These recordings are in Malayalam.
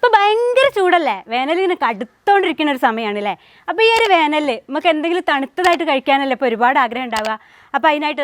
ഇപ്പോൾ ഭയങ്കര ചൂടല്ലേ, വേനലിങ്ങനെ കടുത്തോണ്ടിരിക്കുന്ന ഒരു സമയമാണല്ലേ. അപ്പോൾ ഈ ഒരു വേനലിൽ നമുക്ക് എന്തെങ്കിലും തണുത്തതായിട്ട് കഴിക്കാനല്ലേ ഇപ്പോൾ ഒരുപാട് ആഗ്രഹം ഉണ്ടാവുക. അപ്പോൾ അതിനായിട്ട്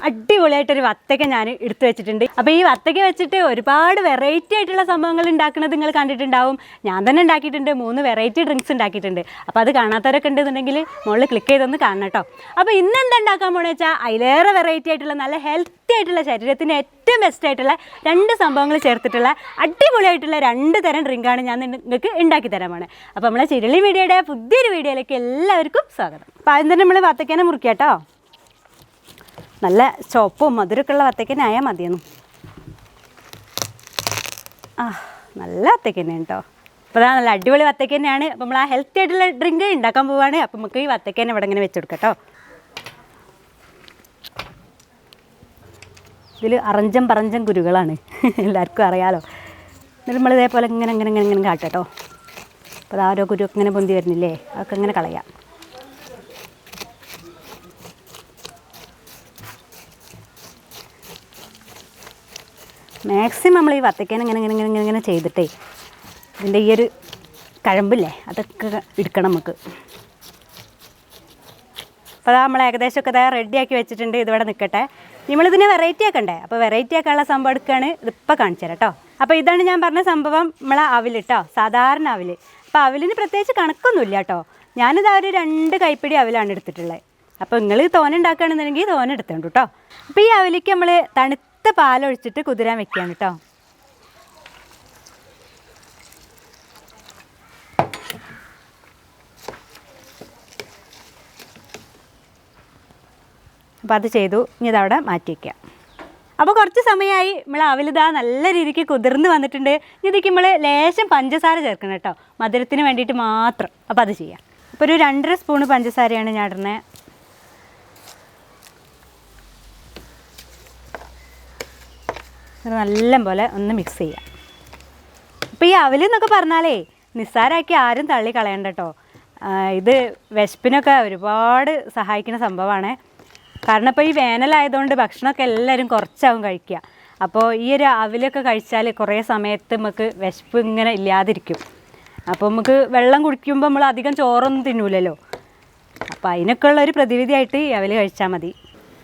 അടിപൊളിയായിട്ടൊരു വത്തക്ക ഞാൻ എടുത്തു വെച്ചിട്ടുണ്ട്. അപ്പോൾ ഈ വത്തക്ക വെച്ചിട്ട് ഒരുപാട് വെറൈറ്റി ആയിട്ടുള്ള സംഭവങ്ങൾ ഉണ്ടാക്കുന്നത് നിങ്ങൾ കണ്ടിട്ടുണ്ടാവും. ഞാൻ തന്നെ ഉണ്ടാക്കിയിട്ടുണ്ട്, 3 വെറൈറ്റി ഡ്രിങ്ക്സ് ഉണ്ടാക്കിയിട്ടുണ്ട്. അപ്പോൾ അത് കാണാത്തവരൊക്കെ ഉണ്ടെന്നുണ്ടെങ്കിൽ മുകളിൽ ക്ലിക്ക് ചെയ്തൊന്ന് കാണണം കേട്ടോ. അപ്പോൾ ഇന്ന് എന്താ ഉണ്ടാക്കാൻ പോണെന്ന് വെച്ചാൽ അതിലേറെ വെറൈറ്റി ആയിട്ടുള്ള നല്ല ഹെൽത്തി ആയിട്ടുള്ള ശരീരത്തിന് ഏറ്റവും ബെസ്റ്റ് ആയിട്ടുള്ള 2 സംഭവങ്ങൾ ചേർത്തിട്ടുള്ള അടിപൊളിയായിട്ടുള്ള 2 തരം ഡ്രിങ്കാണ് ഞാൻ നിങ്ങൾക്ക് ഉണ്ടാക്കി തരാൻ പോണത്. അപ്പോൾ നമ്മളെ ചിരളി മീഡിയയുടെ പുതിയൊരു വീഡിയോയിലേക്ക് എല്ലാവർക്കും സ്വാഗതം. അപ്പോൾ ആദ്യം തന്നെ നമ്മൾ വത്തക്കേനെ മുറിക്കാം കേട്ടോ. നല്ല ചുവപ്പും മധുരമൊക്കെ ഉള്ള വത്തക്കനായാൽ മതിയെന്നു. നല്ല വത്തക്ക തന്നെയാണ് കേട്ടോ. അപ്പോൾ അതാ നല്ല അടിപൊളി വത്തക്ക തന്നെയാണ്. അപ്പോൾ നമ്മൾ ആ ഹെൽത്തി ആയിട്ടുള്ള ഡ്രിങ്ക് ഉണ്ടാക്കാൻ പോവുകയാണ്. അപ്പോൾ നമുക്ക് ഈ വത്തക്കേനെ ഇവിടെ ഇങ്ങനെ വെച്ചെടുക്കാം കേട്ടോ. ഇതിൽ അറഞ്ചം പറഞ്ചം കുരുകളാണ്, എല്ലാവർക്കും അറിയാലോ. എന്നിട്ട് നമ്മൾ ഇതേപോലെ ഇങ്ങനെ ഇങ്ങനെ ഇങ്ങനെ ഇങ്ങനെ കാട്ടോ. അപ്പോൾ അത് ഓരോ കുരുവൊക്കെ ഇങ്ങനെ പൊന്തി വരുന്നില്ലേ, അതൊക്കെ ഇങ്ങനെ കളയാം. മാക്സിമം നമ്മൾ ഈ വത്തക്കേനെ ഇങ്ങനെ ഇങ്ങനെ ഇങ്ങനെ ഇങ്ങനെ ചെയ്തിട്ടേ ഇതിൻ്റെ ഈ ഒരു കഴമ്പില്ലേ അതൊക്കെ എടുക്കണം നമുക്ക്. അപ്പോൾ അതാ നമ്മൾ ഏകദേശമൊക്കെ അതാ റെഡിയാക്കി വെച്ചിട്ടുണ്ട്. ഇതിവിടെ നിൽക്കട്ടെ. നമ്മളിതിനെ വെറൈറ്റി ആക്കണ്ടേ, അപ്പോൾ വെറൈറ്റി ആക്കാനുള്ള സംഭവം എടുക്കുകയാണ്. ഇതിപ്പോൾ കാണിച്ചു തരാം കേട്ടോ. അപ്പോൾ ഇതാണ് ഞാൻ പറഞ്ഞ സംഭവം, നമ്മളെ അവിൽ കേട്ടോ, സാധാരണ അവിൽ. അപ്പോൾ അവിലിന് പ്രത്യേകിച്ച് കണക്കൊന്നുമില്ല കേട്ടോ. ഞാനിത് ഒരു 2 കൈപ്പിടി അവിലാണ് എടുത്തിട്ടുള്ളത്. അപ്പോൾ നിങ്ങൾ തോന ഉണ്ടാക്കുകയാണെന്നുണ്ടെങ്കിൽ തോന എടുത്തോണ്ട് കേട്ടോ. അപ്പോൾ ഈ അവിലേക്ക് നമ്മൾ പാലൊഴിച്ചിട്ട് കുതിരാൻ വെക്കുകയാണ് കേട്ടോ. അപ്പോൾ അത് ചെയ്തു. ഇനി ഇതവിടെ മാറ്റി വയ്ക്കാം. അപ്പോൾ കുറച്ച് സമയമായി നമ്മൾ അവിലിതാ നല്ല രീതിക്ക് കുതിർന്ന് വന്നിട്ടുണ്ട്. ഇതിലേക്ക് നമ്മൾ ലേശം പഞ്ചസാര ചേർക്കണം കേട്ടോ, മധുരത്തിന് വേണ്ടിയിട്ട് മാത്രം. അപ്പോൾ അത് ചെയ്യാം. അപ്പോൾ ഒരു 2.5 സ്പൂണ് പഞ്ചസാരയാണ് ഞാൻ ഇടുന്നത്. നല്ല പോലെ ഒന്ന് മിക്സ് ചെയ്യാം. ഇപ്പോൾ ഈ അവിലെന്നൊക്കെ പറഞ്ഞാലേ നിസ്സാരമാക്കി ആരും തള്ളി കളയണ്ട കേട്ടോ. ഇത് വിശപ്പിനൊക്കെ ഒരുപാട് സഹായിക്കുന്ന സംഭവമാണ്. കാരണം ഇപ്പോൾ ഈ വേനലായതുകൊണ്ട് ഭക്ഷണമൊക്കെ എല്ലാവരും കുറച്ചാവും കഴിക്കുക. അപ്പോൾ ഈ ഒരു അവിലൊക്കെ കഴിച്ചാൽ കുറേ സമയത്ത് നമുക്ക് വിശപ്പ് ഇങ്ങനെ ഇല്ലാതിരിക്കും. അപ്പോൾ നമുക്ക് വെള്ളം കുടിക്കുമ്പോൾ നമ്മൾ അധികം ചോറൊന്നും തിന്നൂലല്ലോ. അപ്പോൾ അതിനൊക്കെ ഉള്ളൊരു പ്രതിവിധിയായിട്ട് ഈ അവിൽ കഴിച്ചാൽ മതി.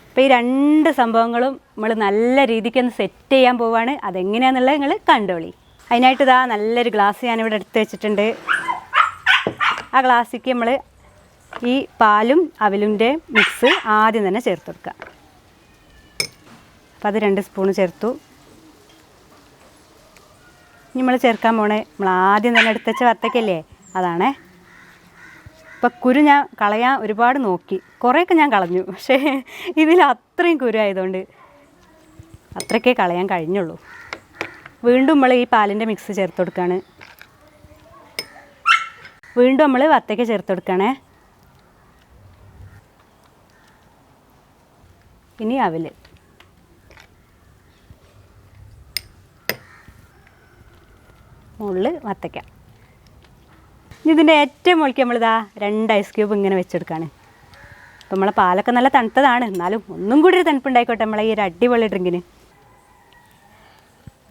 അപ്പോൾ ഈ 2 സംഭവങ്ങളും നമ്മൾ നല്ല രീതിക്ക് ഒന്ന് സെറ്റ് ചെയ്യാൻ പോവുകയാണ്. അതെങ്ങനെയാണെന്നുള്ളത് നിങ്ങൾ കണ്ടോളി. അതിനായിട്ട് ഇതാ നല്ലൊരു ഗ്ലാസ് ഞാനിവിടെ എടുത്ത് വെച്ചിട്ടുണ്ട്. ആ ഗ്ലാസ്സിലേക്ക് നമ്മൾ ഈ പാലും അവിലിൻ്റെ മിക്സ് ആദ്യം തന്നെ ചേർത്ത് കൊടുക്കുക. അപ്പോൾ അത് 2 സ്പൂണ് ചേർത്തു. ഇനി നമ്മൾ ചേർക്കാൻ പോണേ നമ്മൾ ആദ്യം തന്നെ എടുത്ത് വെച്ച വത്തക്കല്ലേ, അതാണേ. ഇപ്പോൾ കുരു ഞാൻ കളയാൻ ഒരുപാട് നോക്കി, കുറേയൊക്കെ ഞാൻ കളഞ്ഞു. പക്ഷേ ഇതിൽ അത്രയും കുരു ആയതുകൊണ്ട് അത്രയ്ക്കേ കളയാൻ കഴിഞ്ഞുള്ളൂ. വീണ്ടും നമ്മൾ ഈ പാലിൻ്റെ മിക്സ് ചേർത്ത് കൊടുക്കുകയാണ്. വീണ്ടും നമ്മൾ വത്തക്ക ചേർത്ത് കൊടുക്കുകയാണേ. ഇനി അവിൽ, മുകളിൽ വത്തക്ക. ഇതിൻ്റെ ഏറ്റവും മുകളിലേക്ക് നമ്മളിതാ 2 ഐസ് ക്യൂബ് ഇങ്ങനെ വെച്ചെടുക്കുകയാണ്. അപ്പോൾ നമ്മളെ പാലൊക്കെ നല്ല തണുത്തതാണ്, എന്നാലും ഒന്നും കൂടി ഒരു തണുപ്പുണ്ടായിക്കോട്ടെ നമ്മളെ ഈ ഒരു അടിപൊളി ഡ്രിങ്കിന്.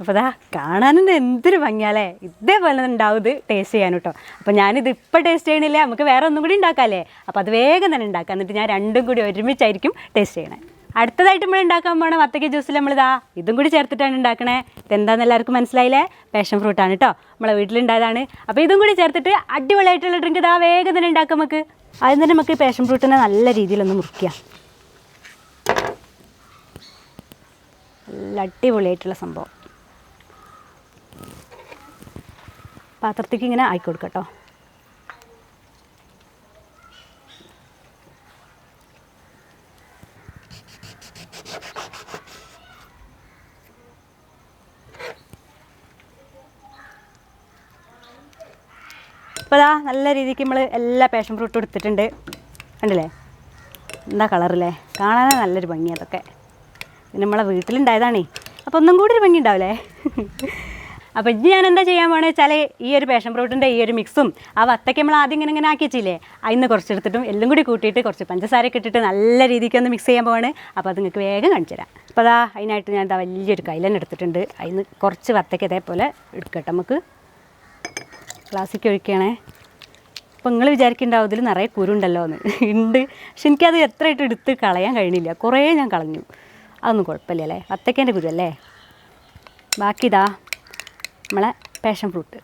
അപ്പോൾ അതാ കാണാനും എന്തൊരു ഭംഗിയാലേ. ഇതേപോലെ ഉണ്ടാവും ഇത് ടേസ്റ്റ് ചെയ്യാൻ കേട്ടോ. അപ്പോൾ ഞാനിത് ഇപ്പോൾ ടേസ്റ്റ് ചെയ്യണില്ല, നമുക്ക് വേറെ ഒന്നും കൂടി ഉണ്ടാക്കാമല്ലേ. അപ്പോൾ അത് വേഗം തന്നെ ഉണ്ടാക്കാം. എന്നിട്ട് ഞാൻ 2ഉം കൂടി ഒരുമിച്ചായിരിക്കും ടേസ്റ്റ് ചെയ്യണേ. അടുത്തതായിട്ട് നമ്മൾ ഉണ്ടാക്കാൻ പോകണ വത്തക്ക ജ്യൂസിൽ നമ്മളിതാ ഇതും കൂടി ചേർത്തിട്ടാണ് ഉണ്ടാക്കണേ. ഇതെന്താണെന്ന് എല്ലാവർക്കും മനസ്സിലായില്ലേ? പാഷൻ ഫ്രൂട്ടാണ് കേട്ടോ, നമ്മളെ വീട്ടിലുണ്ടായതാണ്. അപ്പോൾ ഇതും കൂടി ചേർത്തിട്ട് അടിപൊളിയായിട്ടുള്ള ഡ്രിങ്ക് ഇതാ വേഗം തന്നെ ഉണ്ടാക്കാം നമുക്ക്. ആദ്യം തന്നെ നമുക്ക് പാഷൻ ഫ്രൂട്ടിനെ നല്ല രീതിയിലൊന്ന് മുറിക്കാം. നല്ല അടിപൊളിയായിട്ടുള്ള സംഭവം പാത്രത്തേക്ക് ഇങ്ങനെ ആയിക്കൊടുക്കാം കേട്ടോ. അപ്പോൾ അതാ നല്ല രീതിക്ക് നമ്മൾ എല്ലാ പാഷൻ ഫ്രൂട്ടും എടുത്തിട്ടുണ്ട്. കണ്ടില്ലേ എന്താ കളറല്ലേ, കാണാൻ നല്ലൊരു ഭംഗി. അതൊക്കെ പിന്നെ നമ്മളെ വീട്ടിലുണ്ടായതാണേ, അപ്പോൾ ഒന്നും കൂടി ഒരു ഭംഗി ഉണ്ടാവില്ലേ. അപ്പോൾ ഇത് ഞാൻ എന്താ ചെയ്യാൻ പോകണമെന്ന് വെച്ചാൽ ഈ ഒരു പാഷൻ ഫ്രൂട്ടിൻ്റെ ഈ ഒരു മിക്സും ആ വത്തക്ക നമ്മൾ ആദ്യം ഇങ്ങനെ ആക്കി വെച്ചില്ലേ, അതിന് കുറച്ചെടുത്തിട്ടും എല്ലാം കൂടി കൂട്ടിയിട്ട് കുറച്ച് പഞ്ചസാരയൊക്കെ ഇട്ടിട്ട് നല്ല രീതിക്ക് ഒന്ന് മിക്സ് ചെയ്യാൻ പോവാണ്. അപ്പോൾ അത് നിങ്ങൾക്ക് വേഗം കാണിച്ചു തരാം. അപ്പോൾ അതാ അതിനായിട്ട് ഞാൻ വലിയൊരു കൈലൻ എടുത്തിട്ടുണ്ട്. അതിന് കുറച്ച് വത്തക്ക ഇതേപോലെ എടുക്കട്ടെ നമുക്ക്. ഗ്ലാസ്സിലേക്ക് ഒഴിക്കണേ. അപ്പോൾ നിങ്ങൾ വിചാരിക്കുന്നുണ്ടാവും ഇതിൽ നിറയെ കുരുണ്ടല്ലോ എന്ന്. ഉണ്ട്, പക്ഷെ എനിക്കത് എത്രയായിട്ട് എടുത്ത് കളയാൻ കഴിയണില്ല. കുറേ ഞാൻ കളഞ്ഞു. അതൊന്നും കുഴപ്പമില്ല അല്ലേ, വത്തക്കേൻ്റെ കുരു അല്ലേ. ബാക്കി ഇതാ നമ്മളെ പാഷൻ ഫ്രൂട്ട്,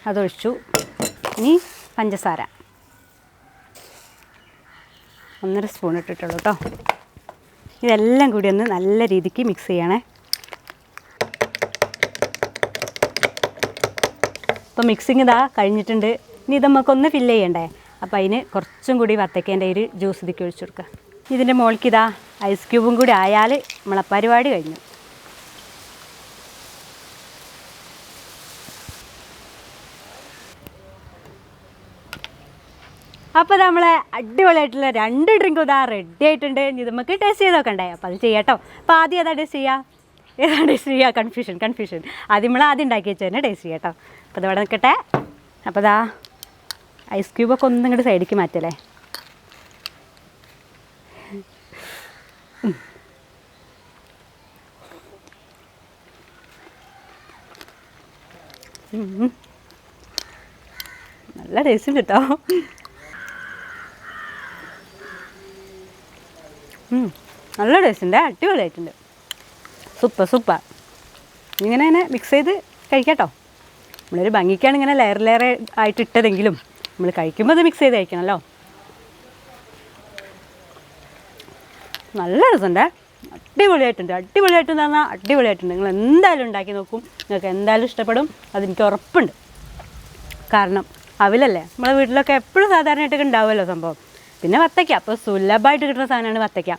അതൊഴിച്ചു. ഇനി പഞ്ചസാര 1.5 സ്പൂൺ ഇട്ടിട്ടുള്ളൂ കേട്ടോ. ഇതെല്ലാം കൂടി ഒന്ന് നല്ല രീതിക്ക് മിക്സ് ചെയ്യണേ. അപ്പോൾ മിക്സിങ് ഇതാ കഴിഞ്ഞിട്ടുണ്ട്. ഇനി ഇത് നമുക്കൊന്ന് ഫില്ല് ചെയ്യണ്ടേ. അപ്പോൾ അതിന് കുറച്ചും കൂടി വത്തക്കേൻ്റെ ഒരു ജ്യൂസ് ഇതിലേക്ക് ഒഴിച്ചു കൊടുക്കുക. ഇതിൻ്റെ മുകളിലേക്ക് ഇതാ ഐസ് ക്യൂബും കൂടി ആയാൽ നമ്മളെ പരിപാടി കഴിഞ്ഞു. അപ്പോൾ നമ്മളെ അടിപൊളിയായിട്ടുള്ള 2 ഡ്രിങ്കും ഇതാ റെഡി ആയിട്ടുണ്ട്. ഇനി നമുക്ക് ടേസ്റ്റ് ചെയ്ത് നോക്കണ്ടേ. അപ്പോൾ അത് ചെയ്യാം കേട്ടോ. അപ്പോൾ ആദ്യം ഏതാ ടേസ്റ്റ് ചെയ്യുക, കൺഫ്യൂഷൻ. ആദ്യം ഉണ്ടാക്കി വെച്ച് തന്നെ ടേസ്റ്റ് ചെയ്യാം കേട്ടോ. അപ്പോൾ ഇതവിടെ നിൽക്കട്ടെ. അപ്പോൾ ഇതാ ഐസ് ക്യൂബൊക്കെ ഒന്നും ഇങ്ങോട്ട് സൈഡിലേക്ക് മാറ്റല്ലേ. നല്ല ടേസ്റ്റ് ഉണ്ട് കേട്ടോ. നല്ല ടേസ്റ്റ് ഉണ്ട്, അടിപൊളിയായിട്ടുണ്ട്. സൂപ്പർ. ഇങ്ങനെ മിക്സ് ചെയ്ത് കഴിക്കാട്ടോ. നമ്മളൊരു ഭംഗിക്കാണ് ഇങ്ങനെ ലെയർ ആയിട്ട് ഇട്ടതെങ്കിലും നമ്മൾ കഴിക്കുമ്പോൾ അത് മിക്സ് ചെയ്ത് കഴിക്കണമല്ലോ. നല്ല രസമുണ്ട്, അടിപൊളിയായിട്ടുണ്ട് പറഞ്ഞാൽ അടിപൊളിയായിട്ടുണ്ട്. നിങ്ങൾ എന്തായാലും ഉണ്ടാക്കി നോക്കും, നിങ്ങൾക്ക് എന്തായാലും ഇഷ്ടപ്പെടും, അതെനിക്ക് ഉറപ്പുണ്ട്. കാരണം അവിലല്ലേ, നമ്മളെ വീട്ടിലൊക്കെ എപ്പോഴും സാധാരണയായിട്ടൊക്കെ ഉണ്ടാവുമല്ലോ സംഭവം. പിന്നെ വത്തയ്ക്ക, അപ്പോൾ സുലഭമായിട്ട് കിട്ടുന്ന സാധനമാണ് വത്തയ്ക്ക.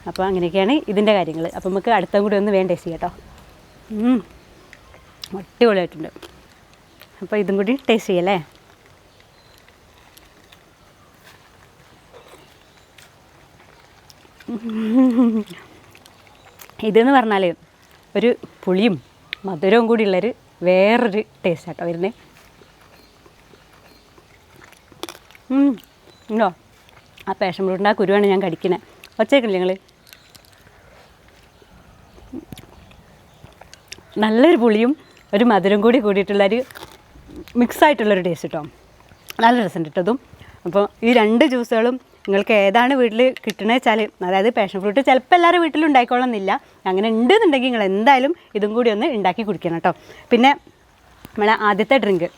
അപ്പോൾ അങ്ങനെയൊക്കെയാണ് ഇതിൻ്റെ കാര്യങ്ങൾ. അപ്പോൾ നമുക്ക് അടുത്തും കൂടി ഒന്ന് വേണ്ട ടേസ്റ്റ് ചെയ്യാം കേട്ടോ. അടിപൊളിയായിട്ടുണ്ട്. അപ്പോൾ ഇതും കൂടി ടേസ്റ്റ് ചെയ്യല്ലേ. ഇതെന്ന് പറഞ്ഞാൽ ഒരു പുളിയും മധുരവും കൂടിയുള്ളൊരു വേറൊരു ടേസ്റ്റ് ആട്ടോ വരുന്നത്. ഉണ്ടോ, ആ പാഷൻ ഫ്രൂട്ടിൻ്റെ ആ കുരുവാണ് ഞാൻ കടിക്കുന്നത്. ഒച്ചേക്കില്ലേ നിങ്ങൾ? നല്ലൊരു പുളിയും ഒരു മധുരം കൂടിയിട്ടുള്ളൊരു മിക്സായിട്ടുള്ളൊരു ടേസ്റ്റ് കേട്ടോ. നല്ല രസമുണ്ട് കേട്ടതും. അപ്പോൾ ഈ 2 ജ്യൂസുകളും നിങ്ങൾക്ക് ഏതാണ് വീട്ടിൽ കിട്ടണമെന്ന് വെച്ചാൽ, അതായത് പാഷൻ ഫ്രൂട്ട് ചിലപ്പോൾ എല്ലാവരും വീട്ടിലും ഉണ്ടായിക്കോളണമെന്നില്ല, അങ്ങനെ ഉണ്ടെന്നുണ്ടെങ്കിൽ നിങ്ങൾ എന്തായാലും ഇതും കൂടി ഒന്ന് ഉണ്ടാക്കി കുടിക്കണം കേട്ടോ. പിന്നെ നമ്മളെ ആദ്യത്തെ ഡ്രിങ്ക്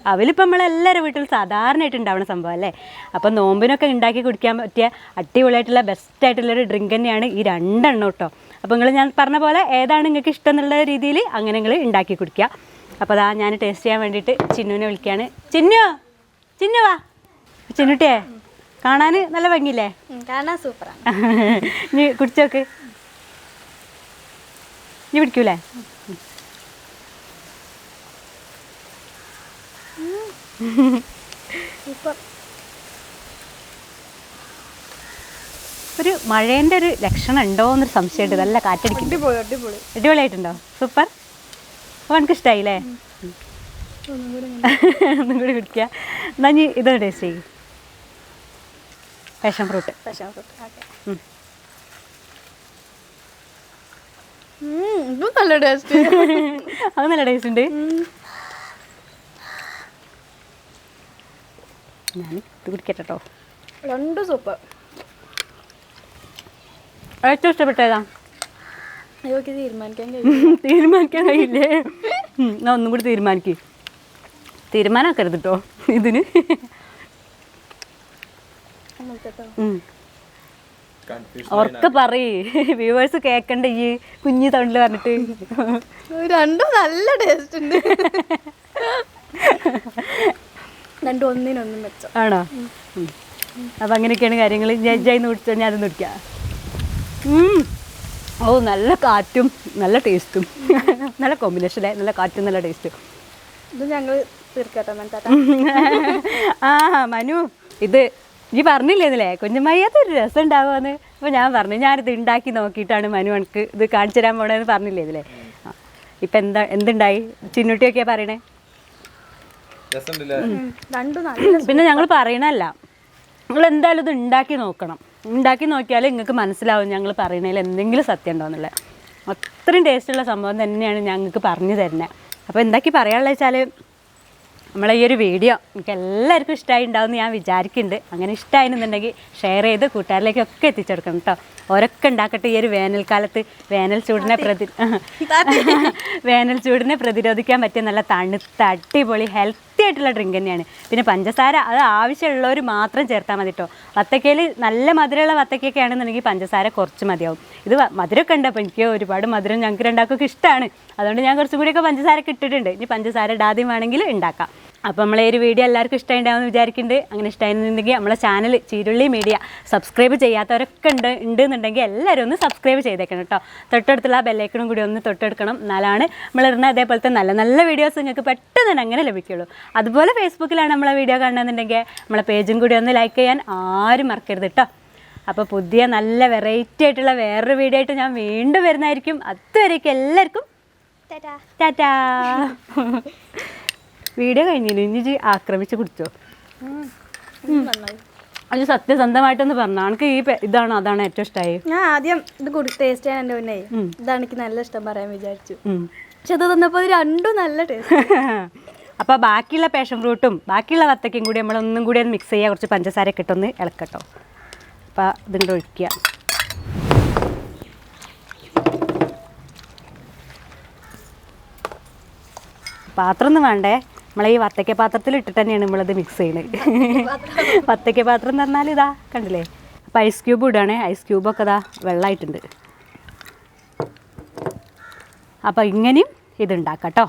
അവലിപ്പോൾ നമ്മളെല്ലാവരും വീട്ടിൽ സാധാരണയായിട്ട് ഉണ്ടാവുന്ന സംഭവം അല്ലേ. അപ്പോൾ നോമ്പിനൊക്കെ ഉണ്ടാക്കി കുടിക്കാൻ പറ്റിയ അടിപൊളിയായിട്ടുള്ള ബെസ്റ്റായിട്ടുള്ളൊരു ഡ്രിങ്ക് തന്നെയാണ് ഈ 2 എണ്ണം കേട്ടോ. അപ്പോൾ നിങ്ങൾ ഞാൻ പറഞ്ഞ പോലെ ഏതാണ് നിങ്ങൾക്ക് ഇഷ്ടം എന്നുള്ള രീതിയിൽ അങ്ങനെ നിങ്ങൾ ഉണ്ടാക്കി കുടിക്കുക. അപ്പോൾ അതാ ഞാൻ ടേസ്റ്റ് ചെയ്യാൻ വേണ്ടിയിട്ട് ചിന്നുവിനെ വിളിക്കുകയാണ്. ചിന്നു വാ. ചിന്നുട്ടിയെ കാണാൻ നല്ല ഭംഗിയില്ലേ? കാണാൻ സൂപ്പറാണ്. നീ കുടിച്ചോക്ക്, നീ പിടിക്കൂലേ? ഒരു മഴേൻ്റെ ഒരു ലക്ഷണം ഉണ്ടോ എന്നൊരു സംശയമുണ്ട്. നല്ല കാറ്റടിക്കും. അടിപൊളിയായിട്ടുണ്ടോ? സൂപ്പർ. അപ്പോൾ എനിക്ക് ഇഷ്ടമായില്ലേ? ഒന്നും കൂടി കുടിക്കുക. എന്നാൽ നീ ഇതൊന്ന് ടേസ്റ്റ് ചെയ്യും. പാഷൻ ഫ്രൂട്ട് നല്ല ടേസ്റ്റ്. അത് നല്ല ടേസ്റ്റ് ഉണ്ട്. ഞാൻ ഇത് കുടിക്കട്ടെ കേട്ടോ. 2 സൂപ്പർ. ഏറ്റവും ഇഷ്ടപ്പെട്ടേതാ? തീരുമാനിക്കാൻ കഴിയില്ലേ? ഞാൻ ഒന്നും കൂടി തീരുമാനമാക്കരുത് കേട്ടോ ഇതിന്. ഓർക്ക് പറയ്, വ്യൂവേഴ്സ് കേൾക്കണ്ട ഈ കുഞ്ഞി തൊണ്ടിൽ പറഞ്ഞിട്ട്. 2 നല്ല ടേസ്റ്റ് ഉണ്ട്. 2 ഒന്നിനൊന്നും വെച്ചോ. ആണോ? അപ്പം അങ്ങനെയൊക്കെയാണ് കാര്യങ്ങൾ. ജഡ്ജായിന്ന് കുടിച്ചാൽ ഞാൻ അതൊന്നും കുടിക്കാം. ഓ, നല്ല കാറ്റും നല്ല ടേസ്റ്റും, നല്ല കോമ്പിനേഷനല്ലേ. നല്ല കാറ്റും നല്ല ടേസ്റ്റും. ഇത് ഞങ്ങൾ തീർക്കട്ടെ. ആ മനു, ഇത് ഈ പറഞ്ഞില്ലേന്നല്ലേ കുഞ്ഞമ്മായി അതൊരു രസം ഉണ്ടാവുമെന്ന്. അപ്പോൾ ഞാൻ പറഞ്ഞു ഞാനിത് ഉണ്ടാക്കി നോക്കിയിട്ടാണ് മനു എനിക്ക് ഇത് കാണിച്ചു തരാൻ പോണതെന്ന് പറഞ്ഞില്ലേ ഇതില്ലേ. ഇപ്പം എന്തുണ്ടായി? ചിന്നുട്ടിയൊക്കെയാ പറയണേ. പിന്നെ ഞങ്ങൾ പറയണല്ല, നിങ്ങൾ എന്തായാലും ഇത് ഉണ്ടാക്കി നോക്കണം. ഉണ്ടാക്കി നോക്കിയാൽ നിങ്ങൾക്ക് മനസ്സിലാവും ഞങ്ങൾ പറയണതിൽ എന്തെങ്കിലും സത്യം ഉണ്ടോയെന്നുള്ളത്. അത്രയും ടേസ്റ്റുള്ള സംഭവം തന്നെയാണ് ഞങ്ങൾക്ക് പറഞ്ഞു തരുന്നത്. അപ്പോൾ എന്താക്കി പറയാനുള്ളത് വെച്ചാൽ നമ്മളെ ഈ ഒരു വീഡിയോ എനിക്ക് എല്ലാവർക്കും ഇഷ്ടമായി ഉണ്ടാവുമെന്ന് ഞാൻ വിചാരിക്കുന്നുണ്ട്. അങ്ങനെ ഇഷ്ടമായിരുന്നുണ്ടെങ്കിൽ ഷെയർ ചെയ്ത് കൂട്ടുകാരിലേക്കൊക്കെ എത്തിച്ചെടുക്കണം കേട്ടോ. ഓരൊക്കെ ഉണ്ടാക്കട്ടെ. ഈ ഒരു വേനൽക്കാലത്ത് വേനൽ ചൂടിനെ പ്രതിരോധിക്കാൻ പറ്റിയ നല്ല തണുത്ത അടിപൊളി ഹെൽത്തി ആയിട്ടുള്ള ഡ്രിങ്ക് തന്നെയാണ്. പിന്നെ പഞ്ചസാര അത് ആവശ്യമുള്ളവർ മാത്രം ചേർത്താൽ മതി കേട്ടോ. വത്തക്കയിൽ നല്ല മധുരമുള്ള വത്തക്കയൊക്കെ ആണെന്നുണ്ടെങ്കിൽ പഞ്ചസാര കുറച്ച് മതിയാവും. ഇത് മധുരമൊക്കെ ഉണ്ട്. അപ്പോൾ എനിക്ക് ഒരുപാട് മധുരം ഞങ്ങൾക്ക് രണ്ടാൾക്കൊക്കെ ഇഷ്ടമാണ്. അതുകൊണ്ട് ഞാൻ കുറച്ചും കൂടിയൊക്കെ പഞ്ചസാരയൊക്കെ ഇട്ടിട്ടുണ്ട്. ഇനി പഞ്ചസാര ഇടാതെയും വേണമെങ്കിൽ ഉണ്ടാക്കാം. അപ്പോൾ നമ്മളെ ഒരു വീഡിയോ എല്ലാവർക്കും ഇഷ്ടമായിട്ടുണ്ടാവുമെന്ന് വിചാരിക്കുന്നുണ്ട്. അങ്ങനെ ഇഷ്ടമായിരുന്നുണ്ടെങ്കിൽ നമ്മളെ ചാനൽ ചീരുള്ളി മീഡിയ സബ്സ്ക്രൈബ് ചെയ്യാത്തവരൊക്കെ ഉണ്ടെന്നുണ്ടെങ്കിൽ എല്ലാവരും ഒന്ന് സബ്സ്ക്രൈബ് ചെയ്തേക്കണം കേട്ടോ. തൊട്ടടുത്തുള്ള ബെല്ലൈക്കണും കൂടി ഒന്ന് തൊട്ടെടുക്കണം. എന്നാലാണ് നമ്മളിരുന്ന അതേപോലത്തെ നല്ല നല്ല വീഡിയോസ് നിങ്ങൾക്ക് പെട്ടെന്ന് തന്നെ അങ്ങനെ ലഭിക്കുള്ളൂ. അതുപോലെ ഫേസ്ബുക്കിലാണ് നമ്മളെ വീഡിയോ കാണുന്നതെന്നുണ്ടെങ്കിൽ നമ്മളെ പേജും കൂടി ഒന്ന് ലൈക്ക് ചെയ്യാൻ ആരും മറക്കരുത് കേട്ടോ. അപ്പോൾ പുതിയ നല്ല വെറൈറ്റി ആയിട്ടുള്ള വേറൊരു വീഡിയോ ആയിട്ട് ഞാൻ വീണ്ടും വരുന്നതായിരിക്കും. അതുവരേക്കും എല്ലാവർക്കും ടാറ്റാ. വീഡിയോ കഴിഞ്ഞില്ല, ഇനി ആക്രമിച്ച് കുടിച്ചോ. അത് സത്യസന്ധമായിട്ടൊന്ന് പറഞ്ഞു. എനിക്ക് ഈ ഇതാണോ അതാണ് ഏറ്റവും ഇഷ്ടമായി. ഞാൻ ആദ്യം ഇത് ടേസ്റ്റ് ചെയ്യാൻ എൻ്റെ മുന്നേ ഇതാണ് എനിക്ക് നല്ല ഇഷ്ടം പറയാൻ വിചാരിച്ചു. പക്ഷെ അത് തന്നപ്പോൾ രണ്ടും നല്ല ടേസ്റ്റ്. അപ്പോൾ ബാക്കിയുള്ള പാഷൻ ഫ്രൂട്ടും ബാക്കിയുള്ള വത്തക്കയും കൂടി നമ്മളൊന്നും കൂടി ഒന്ന് മിക്സ് ചെയ്യുക. കുറച്ച് പഞ്ചസാരയൊക്കെ ഇട്ടൊന്ന് ഇളക്കട്ടോ. അപ്പോൾ ഇതിൻ്റെ ഒഴിക്കുക. പാത്രം ഒന്നും വേണ്ടേ, നമ്മളെ ഈ വത്തക്ക പാത്രത്തിൽ ഇട്ടിട്ട് തന്നെയാണ് നമ്മളിത് മിക്സ് ചെയ്യുന്നത്. വത്തക്ക പാത്രം എന്ന് പറഞ്ഞാൽ ഇതാ കണ്ടില്ലേ. അപ്പോൾ ഐസ് ക്യൂബ് ഇടുകയാണേ. ഐസ് ക്യൂബൊക്കെ ഇതാ വെള്ളമായിട്ടുണ്ട്. അപ്പോൾ ഇങ്ങനെയും ഇതുണ്ടാക്കാം കേട്ടോ.